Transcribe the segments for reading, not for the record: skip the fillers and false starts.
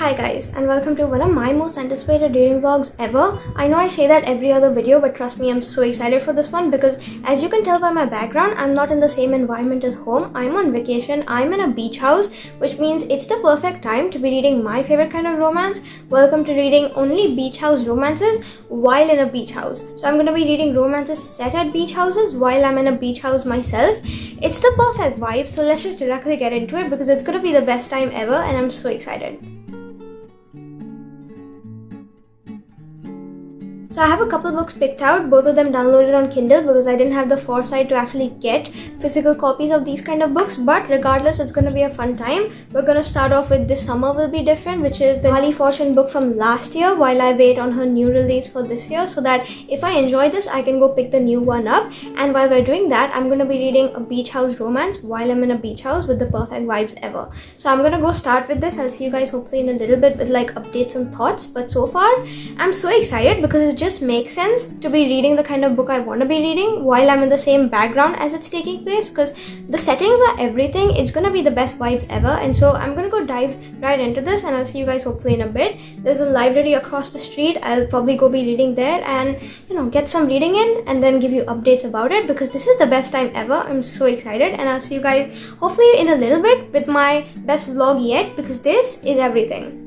Hi guys, and welcome to one of my most anticipated reading vlogs ever. I know I say that every other video, but trust me, I'm so excited for this one because as you can tell by my background, I'm not in the same environment as home. I'm on vacation, I'm in a beach house, which means it's the perfect time to be reading my favorite kind of romance. Welcome to reading only beach house romances while in a beach house. So I'm going to be reading romances set at beach houses while I'm in a beach house myself. It's the perfect vibe, so let's just directly get into it because it's going to be the best time ever and I'm so excited. So I have a couple books picked out, both of them downloaded on Kindle because I didn't have the foresight to actually get physical copies of these kind of books, but regardless, it's going to be a fun time. We're going to start off with This Summer Will Be Different, which is the Carley Fortune book from last year while I wait on her new release for this year, so that if I enjoy this, I can go pick the new one up. And while we're doing that, I'm going to be reading a beach house romance while I'm in a beach house with the perfect vibes ever. So I'm going to go start with this. I'll see you guys hopefully in a little bit with like updates and thoughts, but so far, I'm so excited because it just makes sense to be reading the kind of book I want to be reading while I'm in the same background as it's taking place, because the settings are everything. It's gonna be the best vibes ever, and so I'm gonna go dive right into this and I'll see you guys hopefully in a bit. There's a library across the street. I'll probably go be reading there and get some reading in and then give you updates about it because this is the best time ever. I'm so excited, and I'll see you guys hopefully in a little bit with my best vlog yet because this is everything.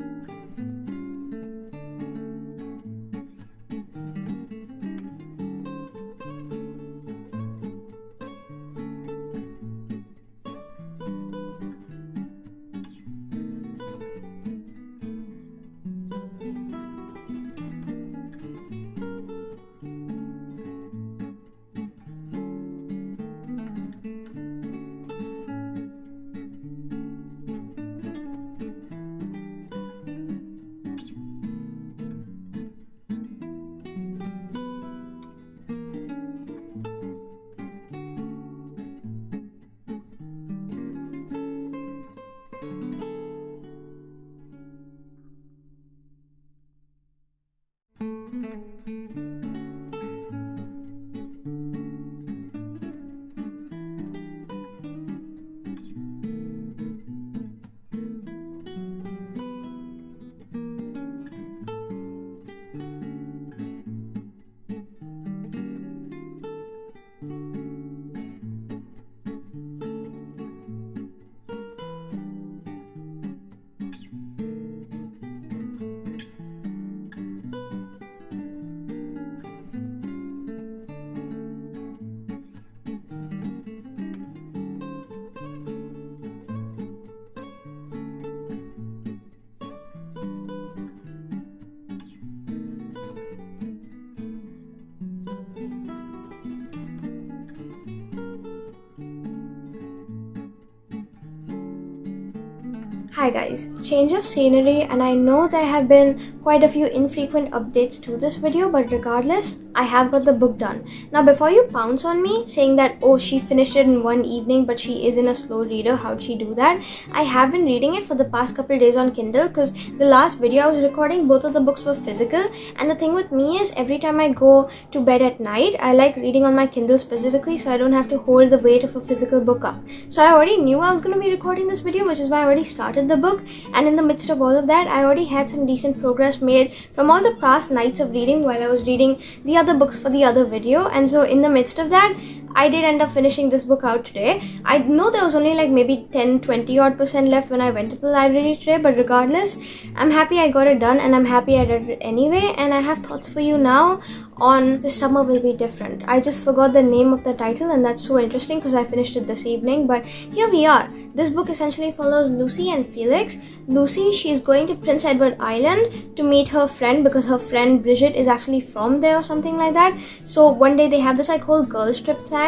Hi guys, change of scenery, and I know there have been quite a few infrequent updates to this video, but regardless, I have got the book done. Now before you pounce on me saying that, oh, she finished it in one evening but she isn't a slow reader, how'd she do that? I have been reading it for the past couple days on Kindle because the last video I was recording, both of the books were physical, and the thing with me is every time I go to bed at night, I like reading on my Kindle specifically so I don't have to hold the weight of a physical book up. So I already knew I was going to be recording this video, which is why I already started the book, and in the midst of all of that I already had some decent progress made from all the past nights of reading while I was reading the other books for the other video, and so in the midst of that I did end up finishing this book out today. I know there was only like maybe 10-20 odd % left when I went to the library today, but regardless, I'm happy I got it done and I'm happy I read it anyway, and I have thoughts for you now on This Summer Will Be Different. I just forgot the name of the title, and that's so interesting because I finished it this evening, but here we are. This book essentially follows Lucy and Felix. Lucy, she's going to Prince Edward Island to meet her friend because her friend Bridget is actually from there or something like that. So one day they have this like whole girls trip planned.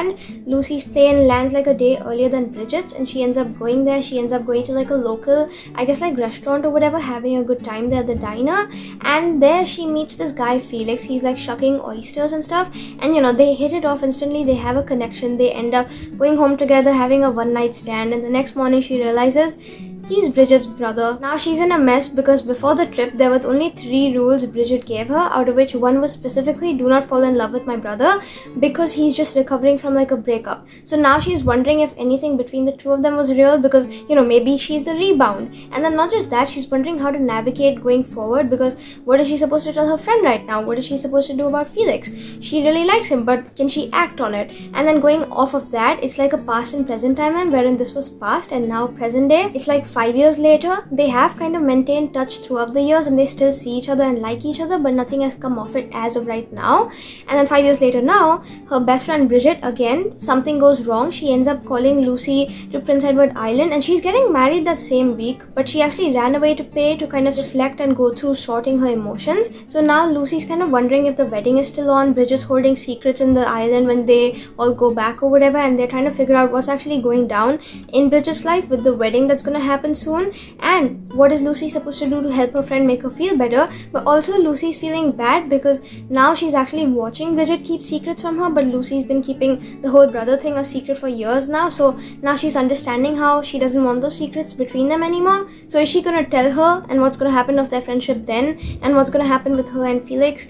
Lucy's plane lands like a day earlier than Bridget's, and she ends up going there. She ends up going to like a local, I guess like restaurant or whatever, having a good time there at the diner, and there she meets this guy Felix. He's like shucking oysters and stuff, and they hit it off instantly. They have a connection. They end up going home together, having a one night stand, and the next morning she realizes He's Bridget's brother. Now she's in a mess because before the trip there were only 3 rules Bridget gave her, out of which one was specifically do not fall in love with my brother because he's just recovering from like a breakup. So now she's wondering if anything between the two of them was real because, maybe she's the rebound. And then not just that, she's wondering how to navigate going forward because what is she supposed to tell her friend right now? What is she supposed to do about Felix? She really likes him, but can she act on it? And then going off of that, it's like a past and present timeline wherein this was past and now present day. It's like 5 years later. They have kind of maintained touch throughout the years and they still see each other and like each other, but nothing has come of it as of right now. And then 5 years later now, her best friend Bridget, again, something goes wrong. She ends up calling Lucy to Prince Edward Island and she's getting married that same week, but she actually ran away to pay to kind of reflect and go through sorting her emotions. So now Lucy's kind of wondering if the wedding is still on. Bridget's holding secrets in the island when they all go back or whatever, and they're trying to figure out what's actually going down in Bridget's life with the wedding that's gonna happen soon, and what is Lucy supposed to do to help her friend make her feel better. But also Lucy's feeling bad because now she's actually watching Bridget keep secrets from her, but Lucy's been keeping the whole brother thing a secret for years now, so now she's understanding how she doesn't want those secrets between them anymore. So is she gonna tell her, and what's gonna happen of their friendship then, and what's gonna happen with her and Felix?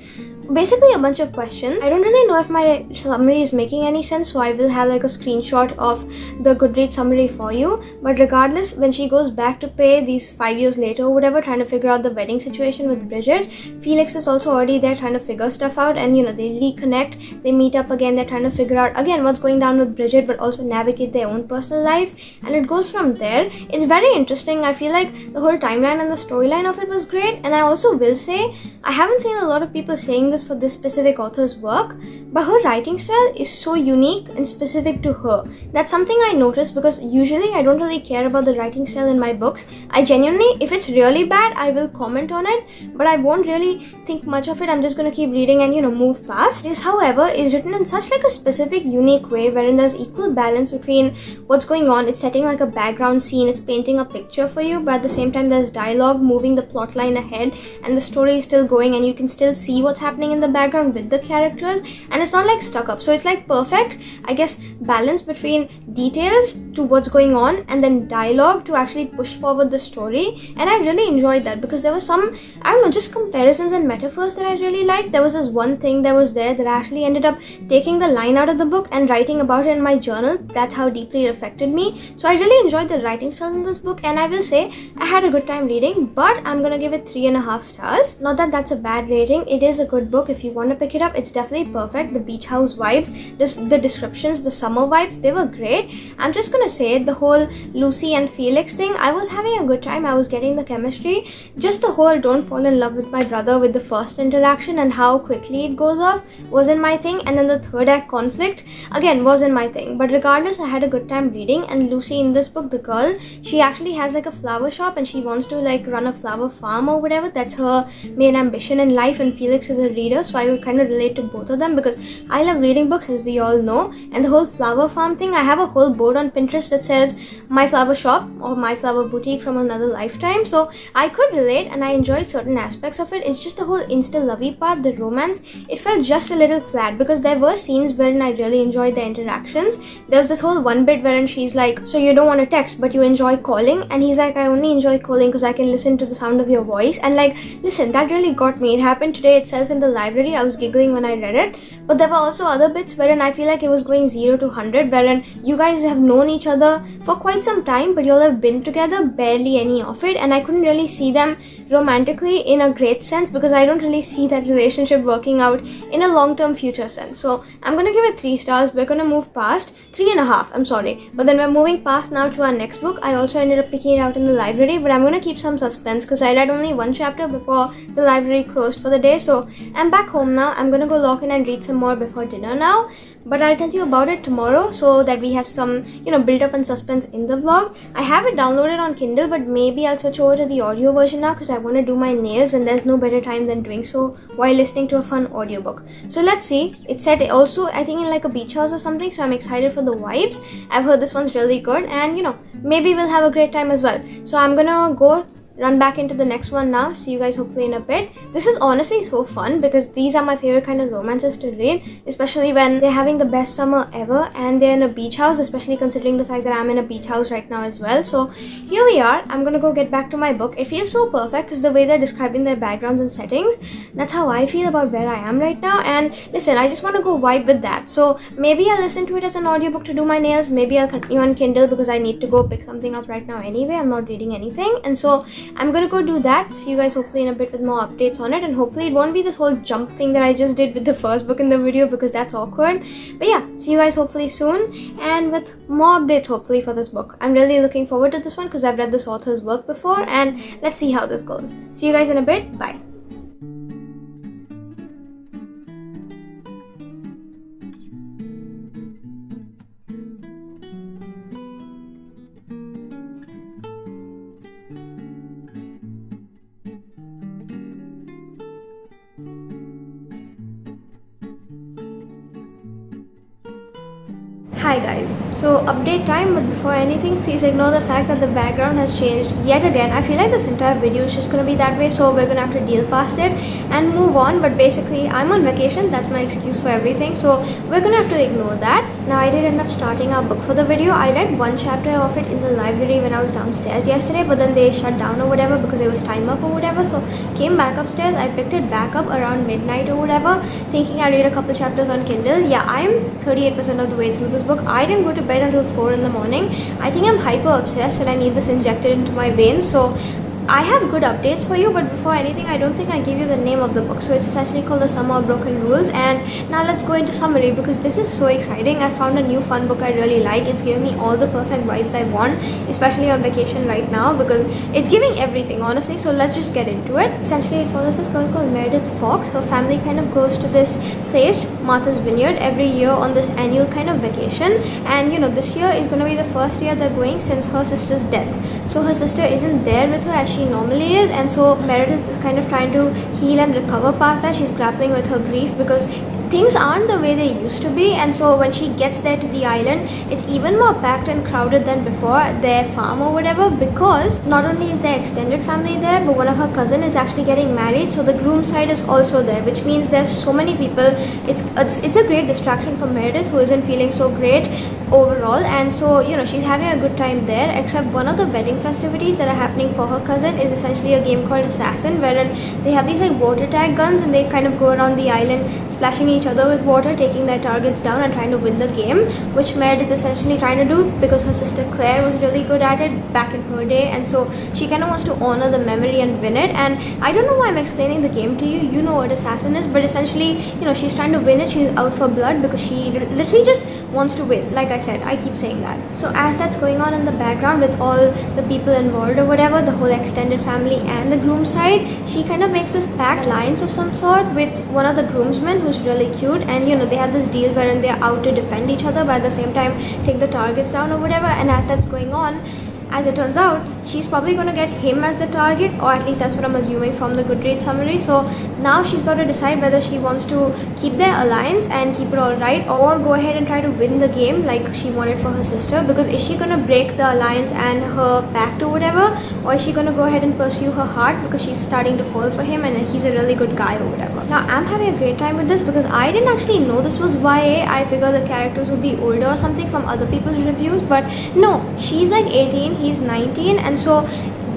Basically a bunch of questions. I don't really know if my summary is making any sense, so I will have like a screenshot of the Goodreads summary for you. But regardless, when she goes back to pay these 5 years later or whatever, trying to figure out the wedding situation with Bridget, Felix is also already there trying to figure stuff out, and they reconnect, they meet up again, they're trying to figure out again what's going down with Bridget, but also navigate their own personal lives, and it goes from there. It's very interesting. I feel like the whole timeline and the storyline of it was great, and I also will say I haven't seen a lot of people saying this for this specific author's work, but her writing style is so unique and specific to her. That's something I noticed because usually I don't really care about the writing style in my books. I genuinely, if it's really bad, I will comment on it, but I won't really think much of it. I'm just gonna keep reading and move past. This, however, is written in such like a specific, unique way wherein there's equal balance between what's going on. It's setting like a background scene, it's painting a picture for you, but at the same time there's dialogue moving the plot line ahead, and the story is still going, and you can still see what's happening in the background with the characters, and it's not like stuck up. So it's like perfect, I guess, balance between details to what's going on and then dialogue to actually push forward the story. And I really enjoyed that because there was some, I don't know, just comparisons and metaphors that I really liked. There was this one thing that was there that I actually ended up taking the line out of the book and writing about it in my journal. That's how deeply it affected me. So I really enjoyed the writing style in this book, and I will say I had a good time reading, but I'm gonna give it 3.5 stars. Not that that's a bad rating. It is a good book. If you want to pick it up, it's definitely perfect. The beach house vibes, the descriptions, the summer vibes, they were great. I'm just gonna say the whole Lucy and Felix thing, I was having a good time. I was getting the chemistry. Just the whole don't fall in love with my brother with the first interaction and how quickly it goes off wasn't my thing, and then the third act conflict again wasn't my thing. But regardless, I had a good time reading. And Lucy in this book, the girl, she actually has like a flower shop and she wants to like run a flower farm or whatever. That's her main ambition in life, and Felix is a reader, so I would kind of relate to both of them because I love reading books, as we all know. And the whole flower farm thing, I have a whole board on Pinterest that says my flower shop or my flower boutique from another lifetime, so I could relate and I enjoyed certain aspects of it. It's just the whole insta-lovey part, the romance, it felt just a little flat because there were scenes wherein I really enjoyed the interactions. There was this whole one bit wherein she's like, so you don't want to text but you enjoy calling, and he's like, I only enjoy calling because I can listen to the sound of your voice. And like, listen, that really got me. It happened today itself in the library. I was giggling when I read it. But there were also other bits wherein I feel like it was going 0 to 100, wherein you guys have known each other for quite some time, but you all have been together barely any of it, and I couldn't really see them romantically in a great sense because I don't really see that relationship working out in a long-term future sense. So I'm gonna give it 3 stars. We're gonna move past 3.5, I'm sorry, but then we're moving past now to our next book. I also ended up picking it out in the library, but I'm gonna keep some suspense because I read only 1 chapter before the library closed for the day. So I'm back home now. I'm gonna go lock in and read some more before dinner now, but I'll tell you about it tomorrow so that we have some, build up and suspense in the vlog. I have it downloaded on Kindle, but maybe I'll switch over to the audio version now because I want to do my nails, and there's no better time than doing so while listening to a fun audiobook. So let's see. It's set also, I think, in like a beach house or something, so I'm excited for the vibes. I've heard this one's really good, and maybe we'll have a great time as well. So I'm gonna go run back into the next one now. See you guys hopefully in a bit. This is honestly so fun because these are my favorite kind of romances to read, especially when they're having the best summer ever and they're in a beach house, especially considering the fact that I'm in a beach house right now as well. So here we are. I'm gonna go get back to my book. It feels so perfect because the way they're describing their backgrounds and settings, that's how I feel about where I am right now. And listen, I just want to go vibe with that. So maybe I'll listen to it as an audiobook to do my nails. Maybe I'll continue on Kindle because I need to go pick something up right now anyway. I'm not reading anything, and so I'm gonna go do that. See you guys hopefully in a bit with more updates on it, and hopefully it won't be this whole jump thing that I just did with the first book in the video because that's awkward. But yeah, see you guys hopefully soon and with more updates hopefully for this book. I'm really looking forward to this one because I've read this author's work before, and let's see how this goes. See you guys in a bit. Bye. Hi guys, so update time, but before anything please ignore the fact that the background has changed yet again. I feel like this entire video is just gonna be that way, so we're gonna have to deal past it and move on. But basically I'm on vacation, that's my excuse for everything, so we're gonna have to ignore that. Now I did end up starting our book for the video. I read one chapter of it in the library when I was downstairs yesterday, but then they shut down or whatever because it was time up or whatever, so came back upstairs. I picked it back up around midnight or whatever, thinking I'd read a couple chapters on Kindle. Yeah, I'm 38% of the way through this book. I didn't go to bed until 4 in the morning. I think I'm hyper obsessed and I need this injected into my veins. So I have good updates for you, but before anything I don't think I gave you the name of the book. So it's essentially called The Summer of Broken Rules, and now let's go into summary because this is so exciting. I found a new fun book I really like. It's giving me all the perfect vibes I want, especially on vacation right now because it's giving everything honestly. So let's just get into it. Essentially it follows this girl called Meredith Fox. Her family kind of goes to this place, Martha's Vineyard, every year on this annual kind of vacation, and you know, this year is going to be the first year they're going since her sister's death. So her sister isn't there with her as she normally is, and so Meredith is kind of trying to heal and recover past that. She's grappling with her grief because things aren't the way they used to be, and so when she gets there to the island, it's even more packed and crowded than before their farm or whatever, because not only is their extended family there, but one of her cousin is actually getting married, so the groom side is also there, which means there's so many people. It's a great distraction for Meredith, who isn't feeling so great overall, and so you know, she's having a good time there, except one of the wedding festivities that are happening for her cousin is essentially a game called Assassin, wherein they have these like water tag guns and they kind of go around the island splashing each other with water, taking their targets down and trying to win the game, which Meredith is essentially trying to do because her sister Claire was really good at it back in her day, and so she kind of wants to honor the memory and win it. And I don't know why I'm explaining the game to you, you know what Assassin is, but essentially, you know, she's trying to win it. She's out for blood because she literally just wants to win. Like I said, I keep saying that. So as that's going on in the background with all the people involved or whatever, the whole extended family and the groom side, she kind of makes this pact alliance of some sort with one of the groomsmen who's really cute, and you know, they have this deal wherein they're out to defend each other but at the same time take the targets down or whatever. And as that's going on, as it turns out, she's probably going to get him as the target, or at least that's what I'm assuming from the Goodreads summary. So now she's got to decide whether she wants to keep their alliance and keep it all right, or go ahead and try to win the game like she wanted for her sister. Because is she going to break the alliance and her pact or whatever, or is she going to go ahead and pursue her heart because she's starting to fall for him and he's a really good guy or whatever. Now I'm having a great time with this because I didn't actually know this was YA. I figured the characters would be older or something from other people's reviews, but no, she's like 18, he's 19, and so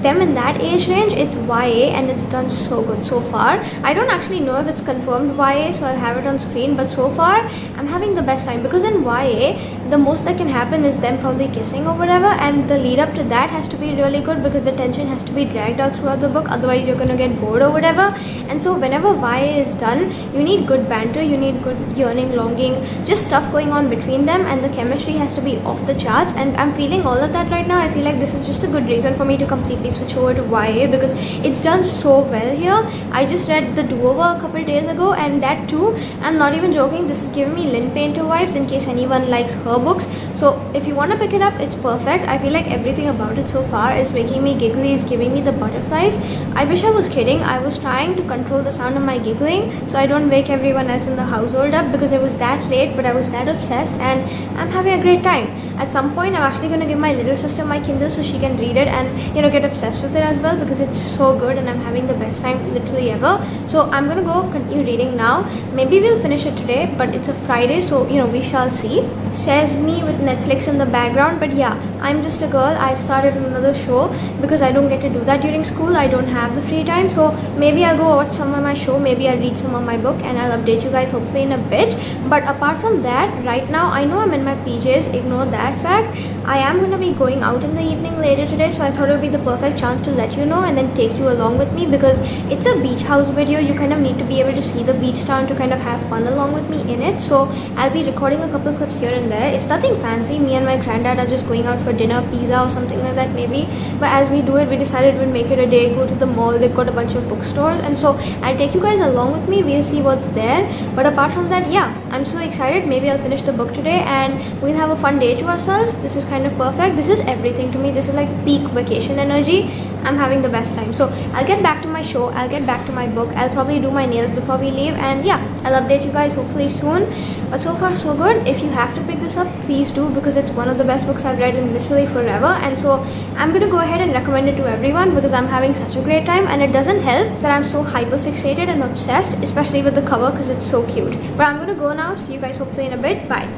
them in that age range, it's YA, and it's done so good so far. I don't actually know if it's confirmed YA, so I'll have it on screen, but so far I'm having the best time because in YA the most that can happen is them probably kissing or whatever, and the lead up to that has to be really good because the tension has to be dragged out throughout the book, otherwise you're gonna get bored or whatever. And so whenever YA is done, you need good banter, you need good yearning, longing, just stuff going on between them, and the chemistry has to be off the charts, and I'm feeling all of that right now. I feel like this is just a good reason for me to completely switch over to YA because it's done so well here. I just read The Do-Over a couple days ago, and that too, I'm not even joking, this is giving me Lynn Painter vibes in case anyone likes her books. So if you want to pick it up, it's perfect. I feel like everything about it so far is making me giggly, is giving me the butterflies. I wish I was kidding. I was trying to control the sound of my giggling so I don't wake everyone else in the household up, because it was that late, but I was that obsessed and I'm having a great time. At some point, I'm actually going to give my little sister my Kindle so she can read it and, you know, get obsessed with it as well, because it's so good and I'm having the best time literally ever. So I'm going to go continue reading now. Maybe we'll finish it today, but it's a Friday, so, you know, we shall see. Says me with Netflix in the background, but yeah, I'm just a girl. I've started another show because I don't get to do that during school. I don't have the free time, so maybe I'll go watch some of my show, maybe I'll read some of my book, and I'll update you guys hopefully in a bit. But apart from that, right now I know I'm in my PJs, ignore that fact. I am going to be going out in the evening later today, so I thought it would be the perfect chance to let you know and then take you along with me, because it's a beach house video. You kind of need to be able to see the beach town to kind of have fun along with me in it. So I'll be recording a couple clips here and there. It's nothing fancy. Me and my granddad are just going out for dinner, pizza or something like that maybe. But as we do it, we decided we'd make it a day, go to the mall. They've got a bunch of bookstores, and so I'll take you guys along with me. We'll see what's there. But apart from that, yeah, I'm so excited. Maybe I'll finish the book today and we'll have a fun day to ourselves. This is kind of perfect. This is everything to me. This is like peak vacation energy. I'm having the best time. So I'll get back to my show, I'll get back to my book, I'll probably do my nails before we leave, and yeah, I'll update you guys hopefully soon. But so far so good. If you have to pick this up, please do, because it's one of the best books I've read in literally forever. And so I'm gonna go ahead and recommend it to everyone because I'm having such a great time, and it doesn't help that I'm so hyper fixated and obsessed, especially with the cover because it's so cute. But I'm gonna go now. See you guys hopefully in a bit. Bye.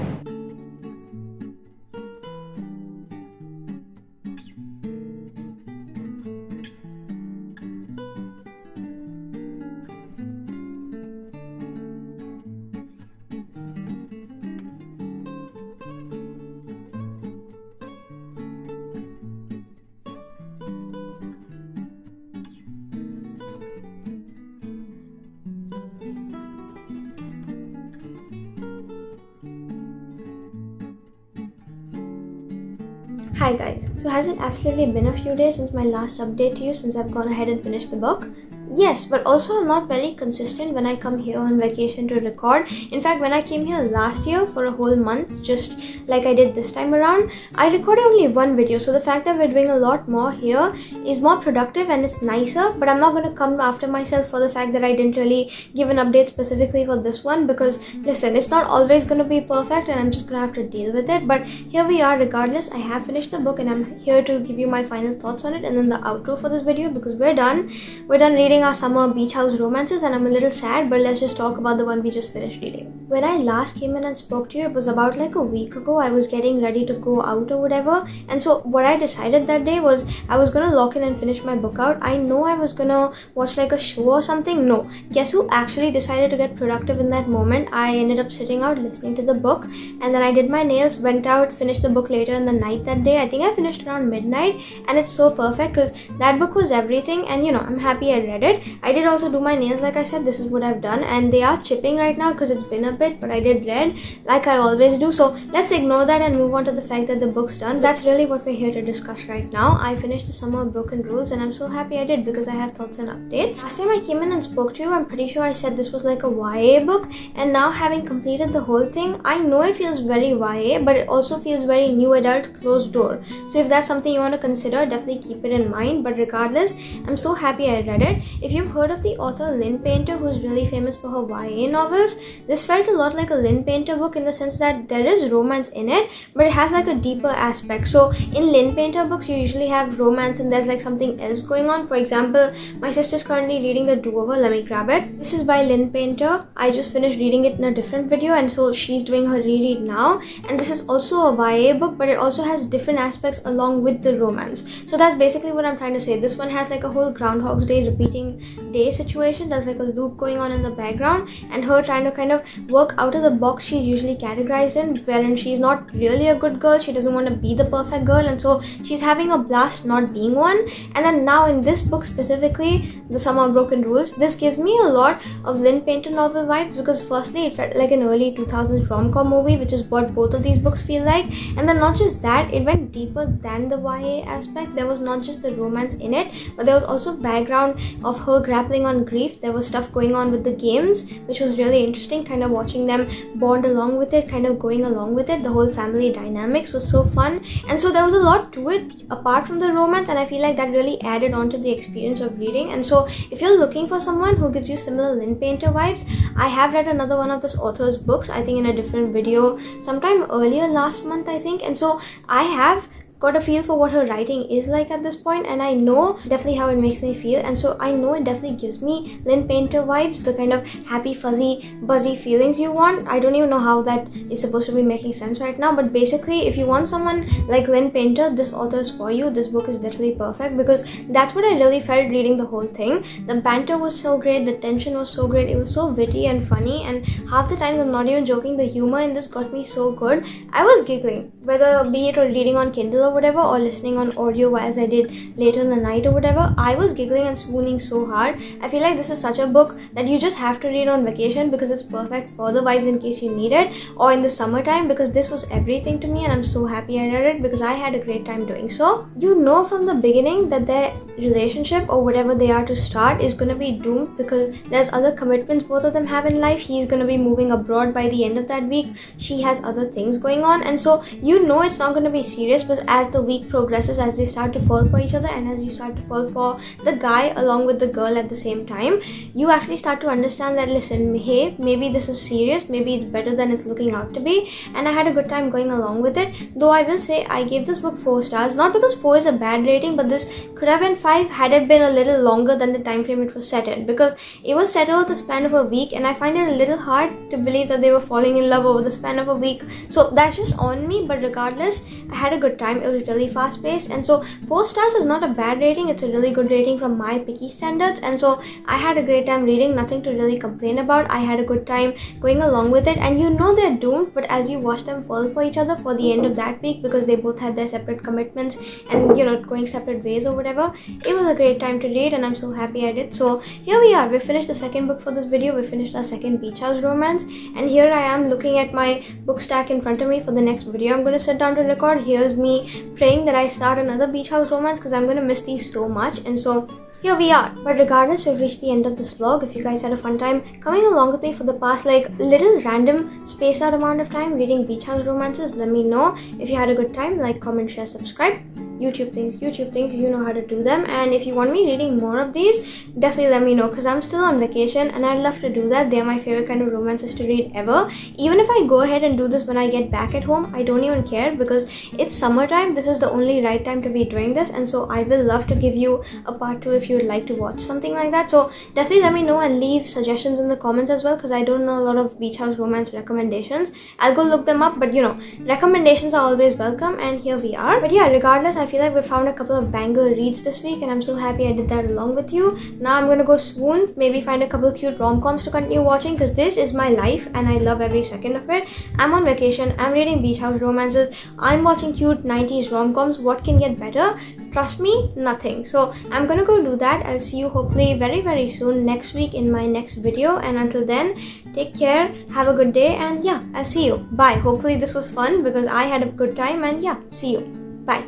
Hi guys, so has it absolutely been a few days since my last update to you, since I've gone ahead and finished the book? Yes, but also I'm not very consistent when I come here on vacation to record. In fact, when I came here last year for a whole month, just like I did this time around, I recorded only one video. So the fact that we're doing a lot more here is more productive and it's nicer, but I'm not going to come after myself for the fact that I didn't really give an update specifically for this one, because listen, it's not always going to be perfect and I'm just going to have to deal with it. But here we are regardless. I have finished the book and I'm here to give you my final thoughts on it and then the outro for this video, because we're done reading our summer beach house romances, and I'm a little sad, but let's just talk about the one we just finished reading. When I last came in and spoke to you, it was about like a week ago. I was getting ready to go out or whatever, and so what I decided that day was I was gonna lock in and finish my book out. I know I was gonna watch like a show or something. No, guess who actually decided to get productive in that moment? I ended up sitting out listening to the book, and then I did my nails, went out, finished the book later in the night that day. I think I finished around midnight, and it's so perfect because that book was everything, and you know, I'm happy I read it. I did also do my nails, like I said. This is what I've done, and they are chipping right now because it's been a bit, but I did read like I always do. So let's ignore that and move on to the fact that the book's done. That's really what we're here to discuss right now. I finished the Summer of Broken Rules, and I'm so happy I did because I have thoughts and updates. Last time I came in and spoke to you, I'm pretty sure I said this was like a YA book, and now having completed the whole thing, I know it feels very YA, but it also feels very new adult, closed door. So if that's something you want to consider, definitely keep it in mind. But regardless, I'm so happy I read it. If you've heard of the author Lynn Painter, who's really famous for her YA novels, this felt a lot like a Lynn Painter book in the sense that there is romance in it, but it has like a deeper aspect. So in Lynn Painter books, you usually have romance and there's like something else going on. For example, my sister's currently reading The Do-Over. Let me grab it. This is by Lynn Painter. I just finished reading it in a different video, and so she's doing her reread now. And this is also a YA book, but it also has different aspects along with the romance. So that's basically what I'm trying to say. This one has like a whole Groundhog's Day repeating day situation. There's like a loop going on in the background, and her trying to kind of work out of the box she's usually categorized in, wherein she's not really a good girl. She doesn't want to be the perfect girl, and so she's having a blast not being one. And then now in this book specifically, The Summer of Broken Rules, this gives me a lot of Lynn Painter novel vibes, because firstly it felt like an early 2000s rom-com movie, which is what both of these books feel like. And then not just that, it went deeper than the YA aspect. There was not just the romance in it, but there was also background of her grappling on grief. There was stuff going on with the games, which was really interesting, kind of watching them bond along with it, kind of going along with it. The whole family dynamics was so fun, and so there was a lot to it apart from the romance, and I feel like that really added on to the experience of reading. And so if you're looking for someone who gives you similar Lynn Painter vibes, I have read another one of this author's books, I think in a different video sometime earlier last month, I think, and so I have got a feel for what her writing is like at this point, and I know definitely how it makes me feel, and so I know it definitely gives me Lynn Painter vibes, the kind of happy, fuzzy, buzzy feelings you want. I don't even know how that is supposed to be making sense right now, but basically if you want someone like Lynn Painter, this author is for you. This book is literally perfect, because that's what I really felt reading the whole thing. The banter was so great, the tension was so great, it was so witty and funny, and half the times I'm not even joking, the humor in this got me so good. I was giggling, whether be it or reading on Kindle or whatever, or listening on audio as I did later in the night or whatever. I was giggling and swooning so hard. I feel like this is such a book that you just have to read on vacation, because it's perfect for the vibes in case you need it, or in the summertime, because this was everything to me, and I'm so happy I read it because I had a great time doing so. You know from the beginning that their relationship or whatever they are to start is going to be doomed, because there's other commitments both of them have in life. He's going to be moving abroad by the end of that week, she has other things going on, and so you know it's not going to be serious. But as the week progresses, as they start to fall for each other, and as you start to fall for the guy along with the girl at the same time, you actually start to understand that, listen, hey, maybe this is serious, maybe it's better than it's looking out to be. And I had a good time going along with it, though I will say I gave this book 4 stars, not because 4 is a bad rating, but this could have been 5 had it been a little longer than the time frame it was set in, because it was set over the span of a week, and I find it a little hard to believe that they were falling in love over the span of a week. So that's just on me, but regardless, I had a good time. It was really fast paced, and so 4 stars is not a bad rating. It's a really good rating from my picky standards, and so I had a great time reading, nothing to really complain about. I had a good time going along with it, and you know they're doomed, but as you watch them fall for each other for the end of that week, because they both had their separate commitments and, you know, going separate ways or whatever, it was a great time to read, and I'm so happy I did. So here we are, we finished the second book for this video. We finished our second beach house romance, and here I am looking at my book stack in front of me for the next video I'm going to sit down to record. Here's me praying that I start another beach house romance, because I'm going to miss these so much, and so here we are. But regardless, we've reached the end of this vlog. If you guys had a fun time coming along with me for the past little random spaced out amount of time reading beach house romances, let me know. If you had a good time, like, comment, share, subscribe. YouTube things, you know how to do them. And if you want me reading more of these, definitely let me know, because I'm still on vacation and I'd love to do that. They're my favorite kind of romances to read ever. Even if I go ahead and do this when I get back at home, I don't even care, because it's summertime. This is the only right time to be doing this, and so I will love to give you a part 2 if you would like to watch something like that. So definitely let me know and leave suggestions in the comments as well, because I don't know a lot of beach house romance recommendations. I'll go look them up, but you know, recommendations are always welcome, and here we are. But yeah, regardless, I feel like we found a couple of banger reads this week, and I'm so happy I did that along with you. Now I'm gonna go swoon, maybe find a couple cute rom-coms to continue watching, because this is my life and I love every second of it. I'm on vacation, I'm reading beach house romances, I'm watching cute 90s rom-coms. What can get better? Trust me, nothing. So I'm gonna go do that. I'll see you hopefully very soon next week in my next video, and until then, take care, have a good day, and yeah, I'll see you. Bye. Hopefully this was fun, because I had a good time, and yeah, see you. Bye.